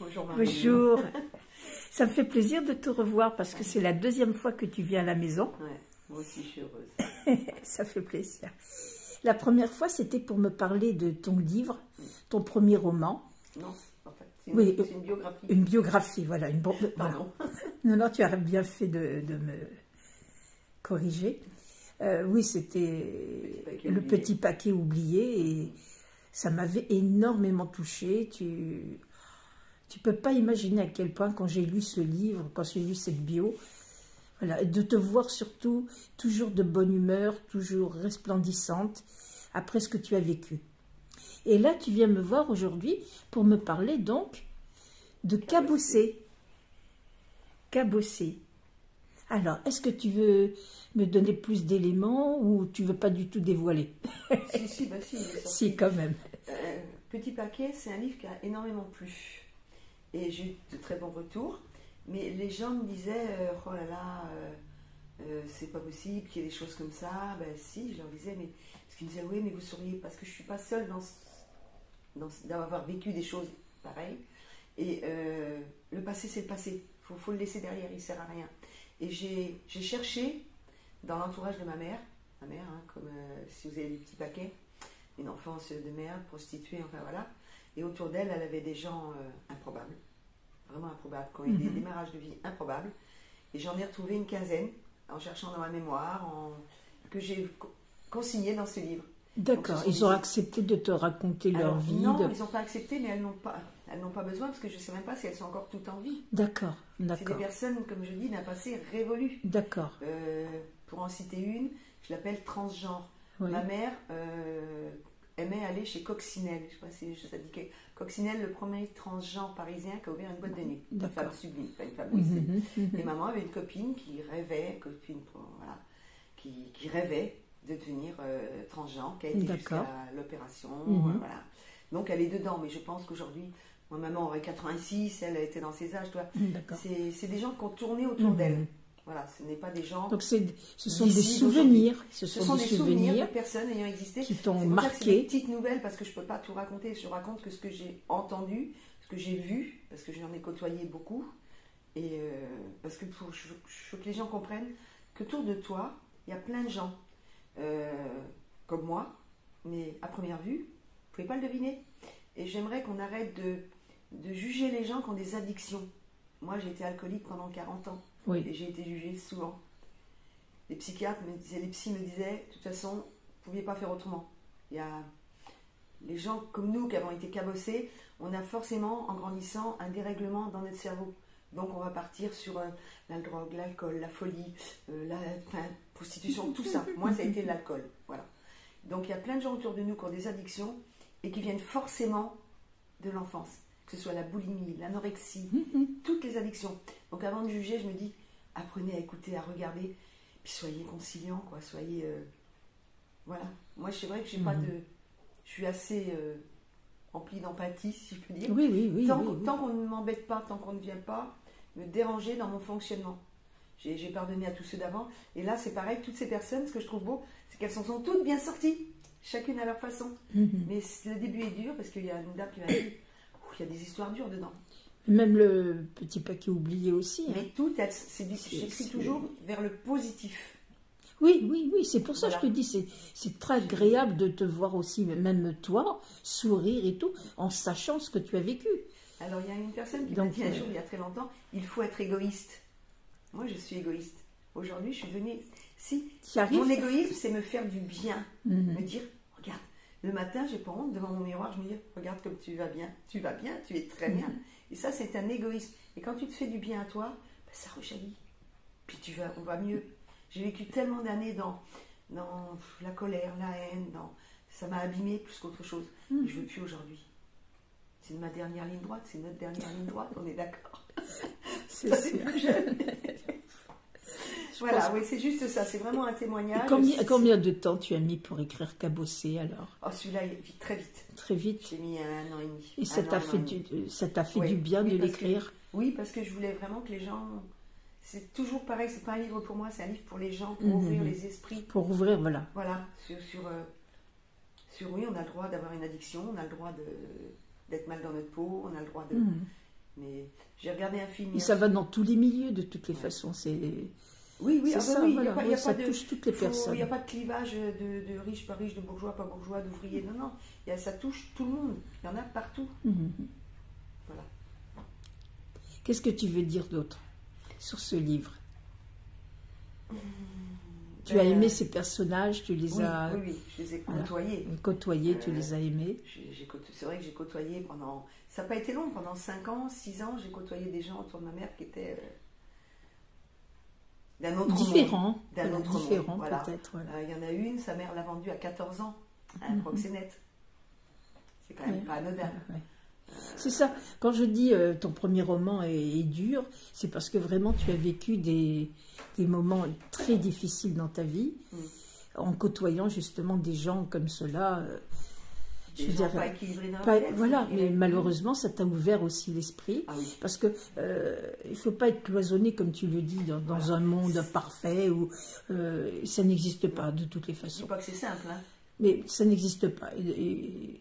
Bonjour Marie. Bonjour. Ça me fait plaisir de te revoir parce que c'est la deuxième fois que tu viens à la maison. Ouais, moi aussi je suis heureuse. Ça fait plaisir. La première fois, c'était pour me parler de ton livre, ton premier roman. Non, en fait, c'est Oui, une biographie. Une biographie, voilà. Pardon. Non, non, tu as bien fait de me corriger. Oui, c'était Le Petit Paquet Oublié et ça m'avait énormément touchée. Tu peux pas imaginer à quel point, quand j'ai lu ce livre, quand j'ai lu cette bio, voilà, de te voir surtout toujours de bonne humeur, toujours resplendissante après ce que tu as vécu. Et là, tu viens me voir aujourd'hui pour me parler donc de Cabossé. Cabossé. Alors, est-ce que tu veux me donner plus d'éléments ou tu veux pas du tout dévoiler? Si, bah si, il est sorti. Si, quand même. Petit Paquet, c'est un livre qui a énormément plu. Et j'ai eu de très bons retours. Mais les gens me disaient, oh là là, c'est pas possible qu'il y ait des choses comme ça. Ben si, je leur disais, mais parce qu'ils me disaient, oui, mais vous sauriez, parce que je suis pas seule d'avoir vécu des choses pareilles. Et le passé, c'est le passé. Faut le laisser derrière, il sert à rien. Et j'ai cherché dans l'entourage de ma mère, hein, comme si vous avez des petits paquets, une enfance de merde, prostituée, enfin voilà. Et autour d'elle, elle avait des gens improbables, vraiment improbables, qui ont eu des démarrages de vie improbables. Et j'en ai retrouvé une quinzaine en cherchant dans ma mémoire, que j'ai consigné dans ce livre. D'accord, ils ont accepté de te raconter leur vie. Non, ils n'ont pas accepté, mais elles n'ont pas besoin, parce que je ne sais même pas si elles sont encore toutes en vie. D'accord, C'est d'accord. des personnes, comme je dis, d'un passé révolu. D'accord. Pour en citer une, je l'appelle transgenre. Oui. Ma mère aimait aller chez Coccinelle. Je ne sais pas si ça dit Coccinelle, le premier transgenre parisien qui a ouvert une boîte de nuit. Une femme sublime, pas une femme lycée. Et maman avait une copine qui rêvait, qui rêvait de devenir transgenre, qui a été jusqu'à l'opération. Voilà. Donc elle est dedans, mais je pense qu'aujourd'hui, ma maman aurait 86, elle était dans ses âges. C'est des gens qui ont tourné autour d'elle. Voilà, ce n'est pas des gens. Donc ce sont des souvenirs. Ce sont des souvenirs de personnes ayant existé qui t'ont marqué. C'est des petites nouvelles parce que je ne peux pas tout raconter. Je raconte que ce que j'ai entendu, ce que j'ai vu, parce que j'en ai côtoyé beaucoup. Et parce que je veux que les gens comprennent qu'autour de toi, il y a plein de gens comme moi, mais à première vue, vous ne pouvez pas le deviner. Et j'aimerais qu'on arrête de juger les gens qui ont des addictions. Moi, j'ai été alcoolique pendant 40 ans. Oui. Et j'ai été jugée souvent. Les psychiatres me disaient, les psys me disaient, de toute façon, vous ne pouviez pas faire autrement. Il y a les gens comme nous qui avons été cabossés, on a forcément, en grandissant, un dérèglement dans notre cerveau. Donc on va partir sur la drogue, l'alcool, la folie, la prostitution, tout ça. Moi, ça a été l'alcool. Voilà. Donc il y a plein de gens autour de nous qui ont des addictions et qui viennent forcément de l'enfance. Que ce soit la boulimie, l'anorexie, toutes les addictions. Donc avant de juger, je me dis, apprenez à écouter, à regarder, puis soyez conciliants, quoi. Soyez... voilà. Moi, c'est vrai que j'ai pas de... Je suis assez emplie d'empathie, si je peux dire. Oui. Tant qu'on ne m'embête pas, tant qu'on ne vient pas me déranger dans mon fonctionnement. J'ai pardonné à tous ceux d'avant. Et là, c'est pareil, toutes ces personnes, ce que je trouve beau, c'est qu'elles sont toutes bien sorties, chacune à leur façon. Mais le début est dur, parce qu'il y a une dame qui m'a dit... Il y a des histoires dures dedans. Même le Petit Paquet Oublié aussi. Mais tout, j'écris toujours vers le positif. Oui, c'est pour ça que je te dis, c'est très agréable de te voir aussi, même toi, sourire et tout, en sachant ce que tu as vécu. Alors, il y a une personne qui m'a dit un jour, il y a très longtemps, il faut être égoïste. Moi, je suis égoïste. Aujourd'hui, je suis venue... Mon égoïsme, c'est me faire du bien. Me dire, regarde, le matin, j'ai pas honte, devant mon miroir, je me dis, regarde comme tu vas bien, tu es très bien. Et ça, c'est un égoïsme. Et quand tu te fais du bien à toi, ben, ça rejaillit. Puis on va mieux. J'ai vécu tellement d'années dans la colère, la haine, ça m'a abîmé plus qu'autre chose. Et je veux plus aujourd'hui. C'est ma dernière ligne droite, c'est notre dernière ligne droite, on est d'accord. C'est sûr. Plus jeune. Voilà, oui, c'est juste ça, c'est vraiment un témoignage. Combien de temps tu as mis pour écrire Cabossé alors? Oh, celui-là, il vit très vite. Très vite. J'ai mis 1 an et demi. Et ça t'a fait du bien de l'écrire? Oui, parce que je voulais vraiment que les gens... C'est toujours pareil, c'est pas un livre pour moi, c'est un livre pour les gens, pour ouvrir les esprits. Pour ouvrir, voilà. Voilà, oui, on a le droit d'avoir une addiction, on a le droit d'être mal dans notre peau, on a le droit de... Mhm. Mais j'ai regardé un film... Et ça va dans tous les milieux, de toutes les façons. Oui, c'est ah bah ça, oui, voilà. y a Ça pas de, touche toutes les personnes. il n'y a pas de clivage de riche, pas riche, de bourgeois, pas bourgeois, d'ouvrier. Non, non. Ça touche tout le monde. Il y en a partout. Mhm. Voilà. Qu'est-ce que tu veux dire d'autre sur ce livre? Tu as aimé ces personnages, tu les as... Oui, je les ai côtoyés. Côtoyés, tu les as aimés. C'est vrai que j'ai côtoyé pendant... Ça n'a pas été long, pendant 5 ans, 6 ans, j'ai côtoyé des gens autour de ma mère qui étaient... d'un autre différent, monde. D'un autre différent monde, voilà. Peut-être. Voilà. Y en a une, sa mère l'a vendue à 14 ans, à un proxénète. C'est quand même pas anodin. C'est ça. Quand je dis ton premier roman est dur, c'est parce que vraiment tu as vécu des moments très difficiles dans ta vie, en côtoyant justement des gens comme cela. Des gens pas équilibrés dans la tête. Voilà, mais malheureusement, ça t'a ouvert aussi l'esprit. Ah oui. Parce que il ne faut pas être cloisonné, comme tu le dis, dans un monde parfait où ça n'existe pas de toutes les façons. Je ne dis pas que c'est simple. Hein. Mais ça n'existe pas. Et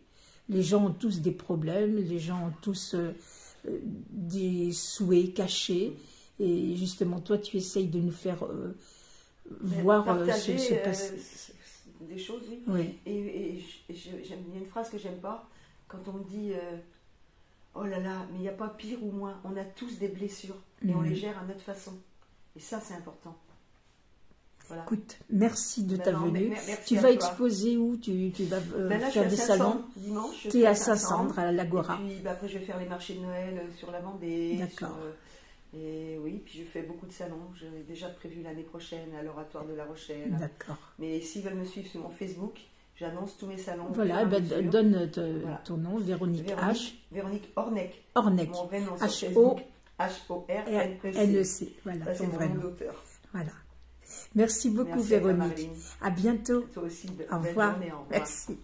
les gens ont tous des problèmes, les gens ont tous des souhaits cachés. Et justement, toi, tu essayes de nous faire voir partager, ce passé. Des choses, oui. Oui. Et il y a une phrase que j'aime pas, quand on me dit oh là là, mais il n'y a pas pire ou moins, on a tous des blessures et on les gère à notre façon. Et ça, c'est important. Voilà. Écoute, merci de ta venue. Merci tu vas exposer où? Tu vas là, faire des salons? Dimanche. Tu es à Saint-Saëns, à l'Agora. Et puis après, je vais faire les marchés de Noël sur la Vendée. D'accord. Et oui, puis je fais beaucoup de salons. J'ai déjà prévu l'année prochaine à l'Oratoire de La Rochelle. D'accord. Mais s'ils veulent me suivre sur mon Facebook, j'annonce tous mes salons. Voilà, donne ton nom, Véronique H. Véronique Hornec. Hornec. Mon vrai nom sur Facebook. H-O-R-N-E-C. Voilà, ça, c'est mon nom d'auteur. Voilà. Merci beaucoup, Véronique. À bientôt. Toi aussi. Au revoir. Journée, au revoir. Merci.